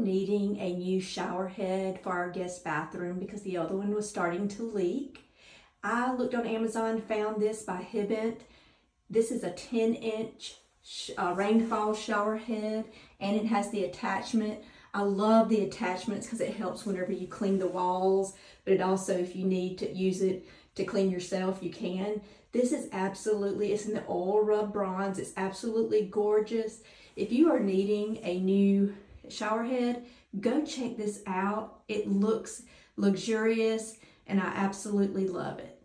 needing a new shower head for our guest bathroom because the other one was starting to leak, I looked on Amazon, found this by Hibbent. This is a 10-inch Rainfall shower head, and it has the attachment. I love the attachments because it helps whenever you clean the walls, but it also, if you need to use it to clean yourself, you can. This is absolutely, it's in the oil rub bronze. It's absolutely gorgeous. If you are needing a new shower head, go check this out. It looks luxurious and I absolutely love it.